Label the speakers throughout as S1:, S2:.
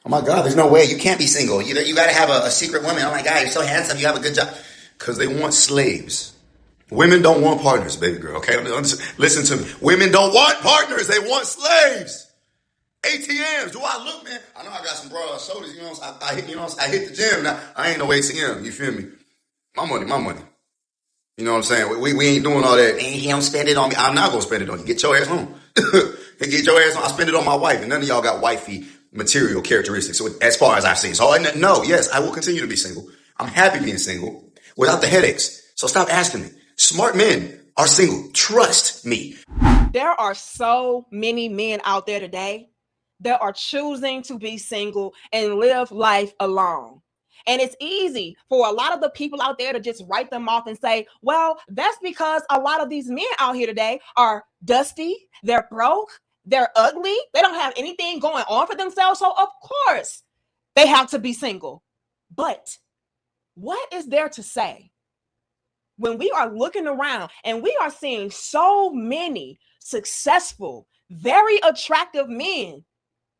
S1: Oh my God, there's no way. You can't be single. You got to have a secret woman. Oh my God, you're so handsome. You have a good job. Because they want slaves. Women don't want partners, baby girl. Okay, listen to me. Women don't want partners. They want slaves. ATMs. Do I look, man? I know I got some broad shoulders. You know, I hit. You know, I hit the gym. Now I ain't no ATM. You feel me? My money, my money. You know what I'm saying? We ain't doing all that. He don't spend it on me. I'm not gonna spend it on you. Get your ass home. Get your ass home. I spend it on my wife, and none of y'all got wifey material characteristics. So as far as I've seen, so no, yes, I will continue to be single. I'm happy being single without the headaches. So stop asking me. Smart men are single. Trust me.
S2: There are so many men out there today that are choosing to be single and live life alone. And it's easy for a lot of the people out there to just write them off and say, well, that's because a lot of these men out here today are dusty, they're broke, they're ugly, they don't have anything going on for themselves. So, of course, they have to be single. But what is there to say when we are looking around and we are seeing so many successful, very attractive men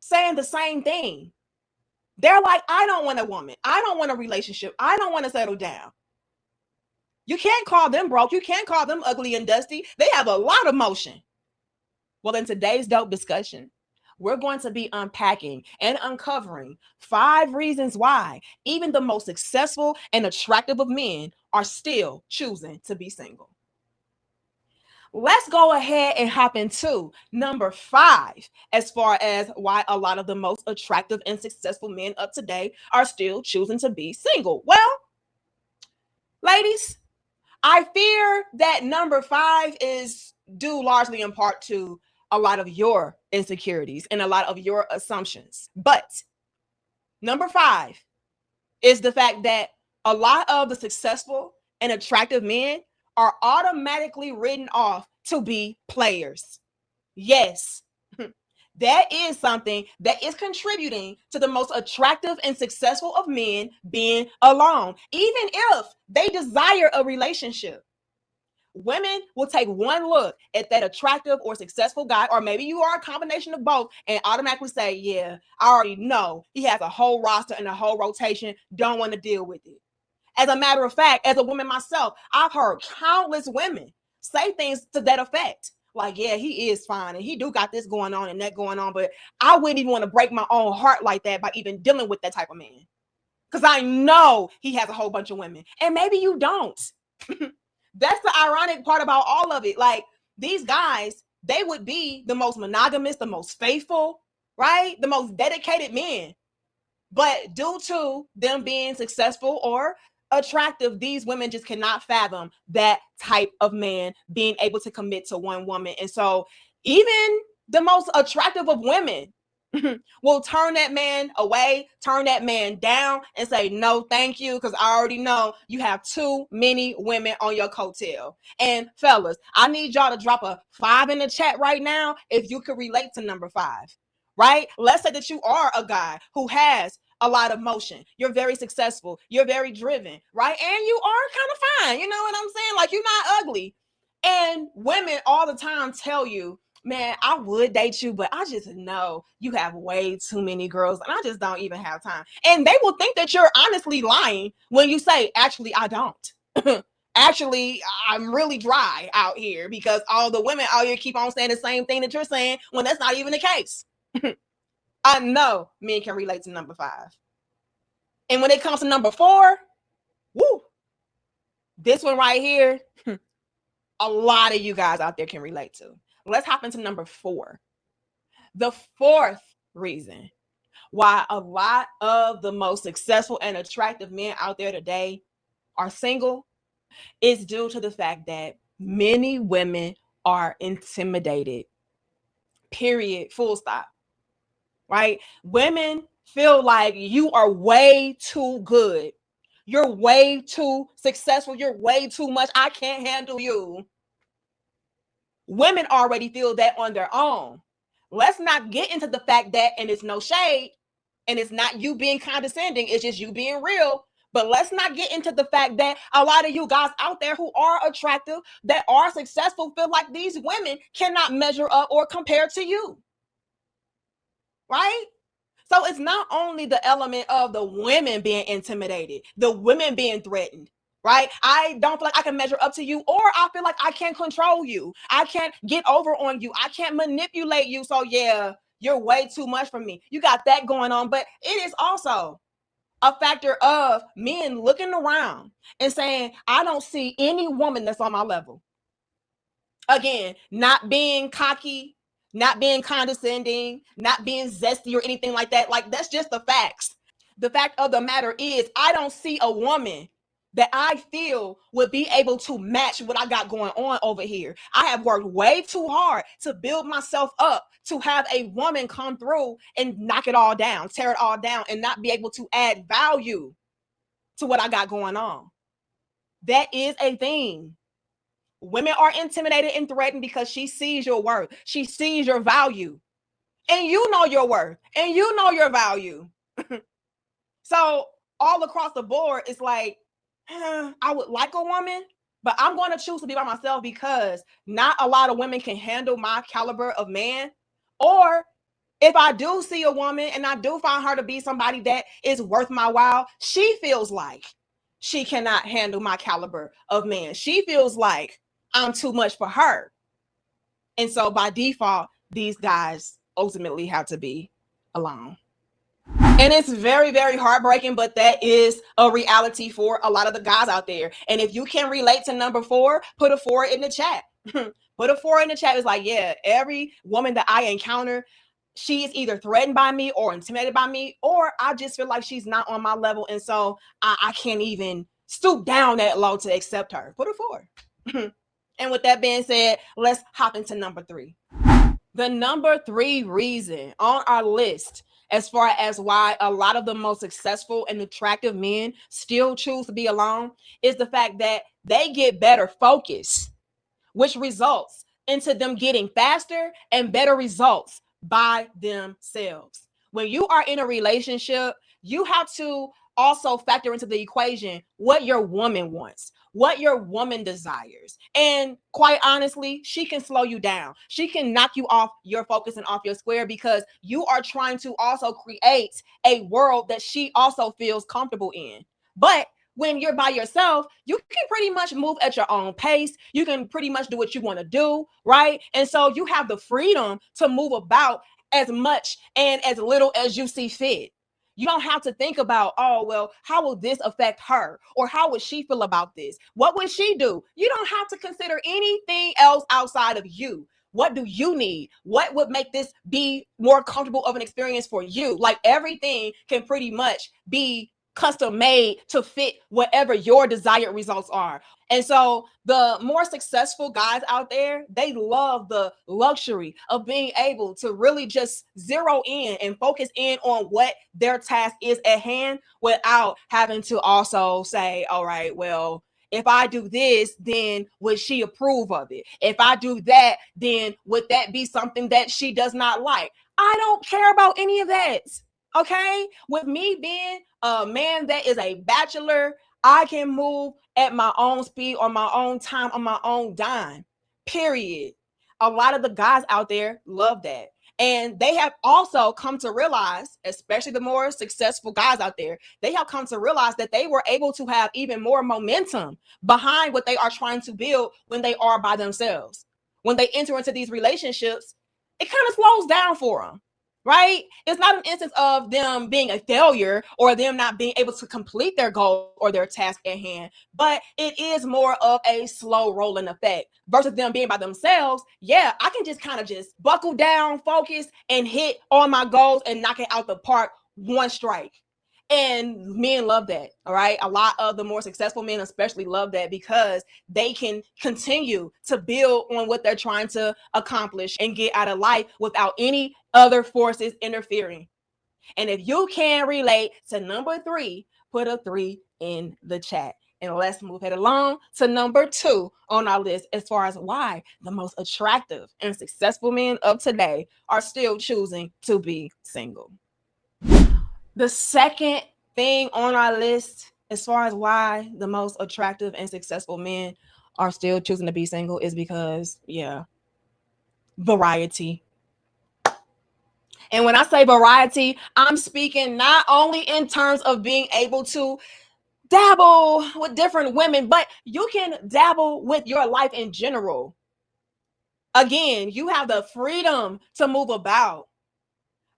S2: saying the same thing? They're like, I don't want a woman. I don't want a relationship. I don't want to settle down. You can't call them broke. You can't call them ugly and dusty. They have a lot of motion. Well, in today's dope discussion, we're going to be unpacking and uncovering 5 reasons why even the most successful and attractive of men are still choosing to be single. Let's go ahead and hop into number 5 as far as why a lot of the most attractive and successful men of today are still choosing to be single. Well, ladies, I fear that number 5 is due largely in part to a lot of your insecurities and a lot of your assumptions. But number 5 is the fact that a lot of the successful and attractive men are automatically written off to be players. Yes, that is something that is contributing to the most attractive and successful of men being alone, even if they desire a relationship. Women will take one look at that attractive or successful guy, or maybe you are a combination of both, and automatically say, yeah, I already know he has a whole roster and a whole rotation. Don't want to deal with it. As a matter of fact, as a woman myself, I've heard countless women say things to that effect. Like, yeah, he is fine and he do got this going on and that going on, but I wouldn't even want to break my own heart like that by even dealing with that type of man. Because I know he has a whole bunch of women. And maybe you don't. That's the ironic part about all of it. Like, these guys, they would be the most monogamous, the most faithful, right? The most dedicated men. But due to them being successful or attractive, these women just cannot fathom that type of man being able to commit to one woman. And so even the most attractive of women will turn that man away, turn that man down, and say, no, thank you, because I already know you have too many women on your coattail. And fellas, I need y'all to drop a 5 in the chat right now if you could relate to number 5. Right? Let's say that you are a guy who has a lot of motion. You're very successful. You're very driven, right? And you are kind of fine. You know what I'm saying? Like, you're not ugly. And women all the time tell you, man, I would date you, but I just know you have way too many girls and I just don't even have time. And they will think that you're honestly lying when you say, actually, I don't. Actually, I'm really dry out here because all the women out here keep on saying the same thing that you're saying when that's not even the case. I know men can relate to number 5. And when it comes to number 4, woo, this one right here, a lot of you guys out there can relate to. Let's hop into number 4. The 4th reason why a lot of the most successful and attractive men out there today are single is due to the fact that many women are intimidated. Period. Full stop. Right? Women feel like you are way too good. You're way too successful. You're way too much. I can't handle you. Women already feel that on their own. Let's not get into the fact that, and it's no shade, and it's not you being condescending, it's just you being real. But let's not get into the fact that a lot of you guys out there who are attractive, that are successful, feel like these women cannot measure up or compare to you. Right? So it's not only the element of the women being intimidated, the women being threatened, right? I don't feel like I can measure up to you, or I feel like I can't control you. I can't get over on you. I can't manipulate you. So yeah, you're way too much for me. You got that going on. But it is also a factor of men looking around and saying, I don't see any woman that's on my level. Again, not being cocky, not being condescending, not being zesty or anything like that. Like, that's just the facts. The fact of the matter is, I don't see a woman that I feel would be able to match what I got going on over here. I have worked way too hard to build myself up to have a woman come through and knock it all down, tear it all down, and not be able to add value to what I got going on. That is a thing. Women are intimidated and threatened because she sees your worth. She sees your value. And you know your worth. And you know your value. So all across the board, it's like, I would like a woman, but I'm going to choose to be by myself because not a lot of women can handle my caliber of man. Or if I do see a woman and I do find her to be somebody that is worth my while, she feels like she cannot handle my caliber of man. She feels like I'm too much for her. And so by default, these guys ultimately have to be alone. And it's very, very heartbreaking, but that is a reality for a lot of the guys out there. And if you can relate to number 4, put a 4 in the chat. Put a 4 in the chat. It's like, yeah, every woman that I encounter, she is either threatened by me or intimidated by me, or I just feel like she's not on my level. And so I can't even stoop down that low to accept her. Put a 4. And with that being said, let's hop into number 3. The number 3 reason on our list as far as why a lot of the most successful and attractive men still choose to be alone is the fact that they get better focus, which results into them getting faster and better results by themselves. When you are in a relationship, you have to also factor into the equation what your woman wants, what your woman desires. And quite honestly, she can slow you down. She can knock you off your focus and off your square because you are trying to also create a world that she also feels comfortable in. But when you're by yourself, you can pretty much move at your own pace. You can pretty much do what you want to do, right? And so you have the freedom to move about as much and as little as you see fit. You don't have to think about, oh, well, how will this affect her? Or how would she feel about this? What would she do? You don't have to consider anything else outside of you. What do you need? What would make this be more comfortable of an experience for you? Like, everything can pretty much be custom made to fit whatever your desired results are. And so the more successful guys out there, they love the luxury of being able to really just zero in and focus in on what their task is at hand without having to also say, all right, well, if I do this, then would she approve of it? If I do that, then would that be something that she does not like? I don't care about any of that. Okay, with me being a man that is a bachelor, I can move at my own speed, on my own time, on my own dime, period. A lot of the guys out there love that. And they have also come to realize, especially the more successful guys out there, they have come to realize that they were able to have even more momentum behind what they are trying to build when they are by themselves. When they enter into these relationships, it kind of slows down for them. Right? It's not an instance of them being a failure or them not being able to complete their goal or their task at hand, but it is more of a slow rolling effect versus them being by themselves. Yeah, I can just kind of just buckle down, focus, and hit on my goals and knock it out the park one strike. And men love that. All right. A lot of the more successful men especially love that because they can continue to build on what they're trying to accomplish and get out of life without any other forces interfering. And if you can relate to number 3, put a 3 in the chat. And let's move it along to number 2 on our list as far as why the most attractive and successful men of today are still choosing to be single. The second thing on our list as far as why the most attractive and successful men are still choosing to be single is because, variety. And when I say variety, I'm speaking not only in terms of being able to dabble with different women, but you can dabble with your life in general. Again, you have the freedom to move about.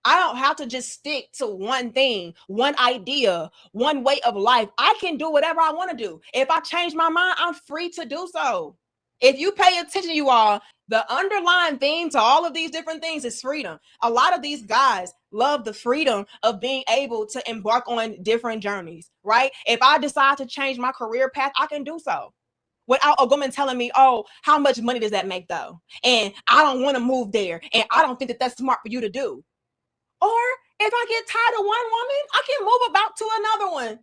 S2: I don't have to just stick to one thing, one idea, one way of life. I can do whatever I want to do. If I change my mind, I'm free to do so. If you pay attention, you all, the underlying theme to all of these different things is freedom. A lot of these guys love the freedom of being able to embark on different journeys, right? If I decide to change my career path, I can do so without a woman telling me, oh, how much money does that make though? And I don't want to move there. And I don't think that that's smart for you to do. Or if I get tired of one woman, I can move about to another one.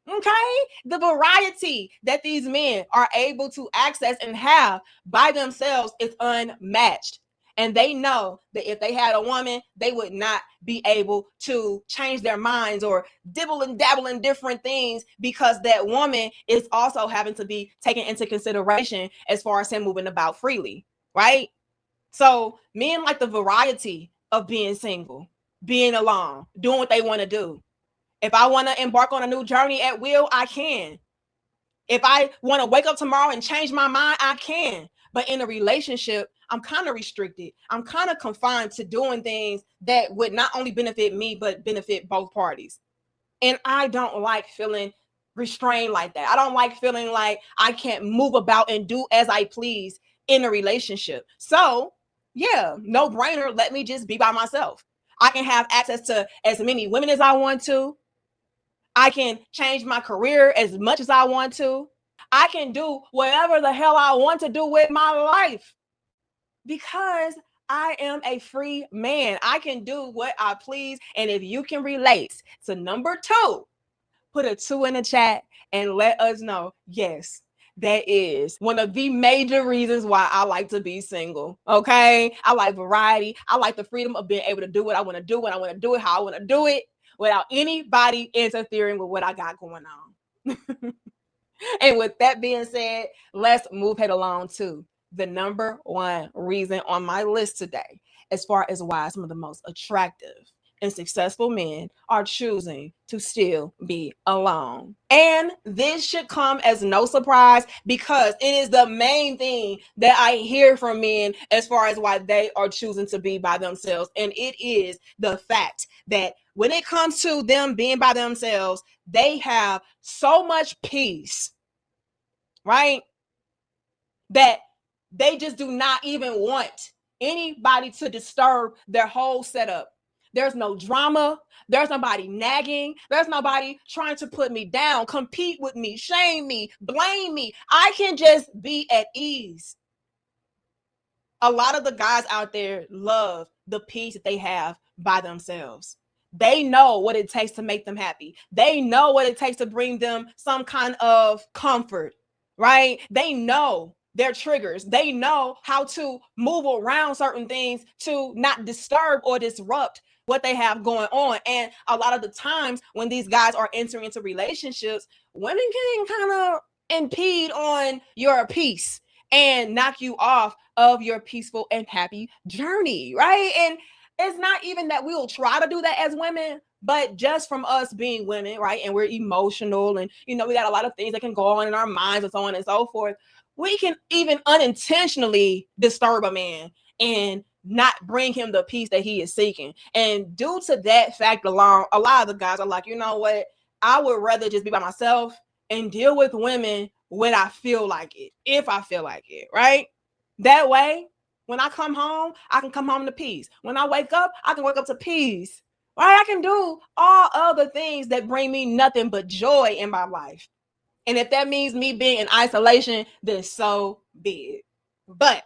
S2: Okay? The variety that these men are able to access and have by themselves is unmatched. And they know that if they had a woman, they would not be able to change their minds or dibble and dabble in different things because that woman is also having to be taken into consideration as far as him moving about freely, right? So men like the variety of being single, being alone, doing what they want to do. If I want to embark on a new journey at will, I can. If I want to wake up tomorrow and change my mind, I can. But in a relationship, I'm kind of restricted. I'm kind of confined to doing things that would not only benefit me, but benefit both parties. And I don't like feeling restrained like that. I don't like feeling like I can't move about and do as I please in a relationship. So, yeah, no brainer. Let me just be by myself. I can have access to as many women as I want to. I can change my career as much as I want to. I can do whatever the hell I want to do with my life because I am a free man. I can do what I please. And if you can relate to number 2, put a 2 in the chat and let us know. Yes, that is one of the major reasons why I like to be single. Okay. I like variety. I like the freedom of being able to do what I want to do when I want to do it, how I want to do it without anybody interfering with what I got going on. And with that being said, let's move head along to the number 1 reason on my list today, as far as why some of the most attractive and successful men are choosing to still be alone. And this should come as no surprise because it is the main thing that I hear from men as far as why they are choosing to be by themselves. And it is the fact that when it comes to them being by themselves, they have so much peace, right? That they just do not even want anybody to disturb their whole setup. There's no drama. There's nobody nagging. There's nobody trying to put me down, compete with me, shame me, blame me. I can just be at ease. A lot of the guys out there love the peace that they have by themselves. They know what it takes to make them happy. They know what it takes to bring them some kind of comfort, right? They know their triggers. They know how to move around certain things to not disturb or disrupt what they have going on. And a lot of the times when these guys are entering into relationships, women can kind of impede on your peace and knock you off of your peaceful and happy journey, right? And it's not even that we will try to do that as women, but just from us being women, right? And we're emotional and, we got a lot of things that can go on in our minds and so on and so forth. We can even unintentionally disturb a man and not bring him the peace that he is seeking. And due to that fact alone, a lot of the guys are like, you know what? I would rather just be by myself and deal with women when I feel like it, if I feel like it, right? That way, when I come home, I can come home to peace. When I wake up, I can wake up to peace, right? I can do all other things that bring me nothing but joy in my life. And if that means me being in isolation, then so be it. But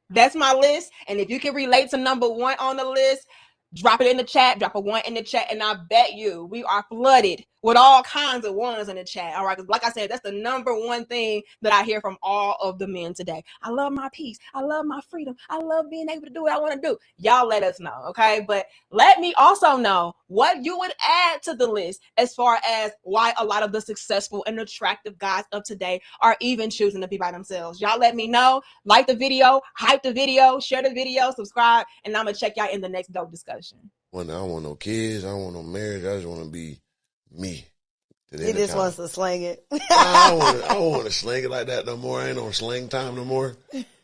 S2: that's my list. And if you can relate to number 1 on the list, drop it in the chat, drop a 1 in the chat, and I bet you we are flooded with all kinds of 1s in the chat. All right, because like I said, that's the number 1 thing that I hear from all of the men today. I love my peace. I love my freedom. I love being able to do what I want to do. Y'all let us know, okay? But let me also know what you would add to the list as far as why a lot of the successful and attractive guys of today are even choosing to be by themselves. Y'all let me know. Like the video, hype the video, share the video, subscribe, and I'm going to check y'all in the next dope discussion.
S3: I don't want no kids. I don't want no marriage. I just want to be me.
S4: He just wants to slang it.
S3: I don't want to slang it like that no more. I ain't on slang time no more.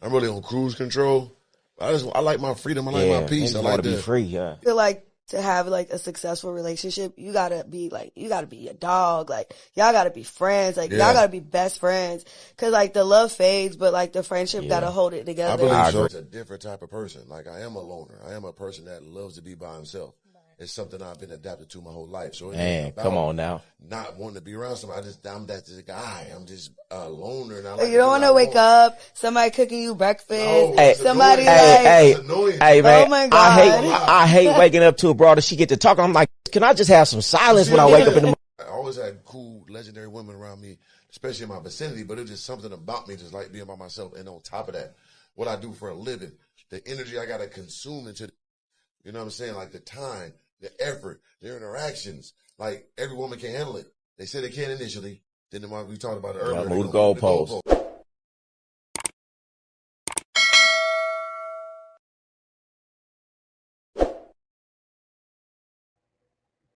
S3: I'm really on cruise control. I like my freedom. I like my peace. I like
S5: to be free. Yeah.
S4: I feel like to have like a successful relationship, you gotta be a dog. Like y'all gotta be friends. Like y'all gotta be best friends. Cause like the love fades, but like the friendship gotta hold it together.
S3: I believe so. It's a different type of person. Like I am a loner. I am a person that loves to be by himself. It's something I've been adapted to my whole life. So
S5: man, come on now.
S3: Not wanting to be around somebody. I'm that guy. I'm just a loner. And
S4: you don't want to wake up, somebody cooking you breakfast.
S3: No,
S4: somebody
S5: hey, man.
S4: Oh my God.
S5: I hate waking up to a broad and she get to talking. I'm like, can I just have some silence when I wake up in the morning?
S3: I always had cool, legendary women around me, especially in my vicinity, but it was just something about me, just like being by myself. And on top of that, what I do for a living, the energy I got to consume into, you know what I'm saying? Like the time, the effort, their interactions. Like every woman can't handle it. They said they can initially. Then we talked about it earlier.
S5: Move the goalpost.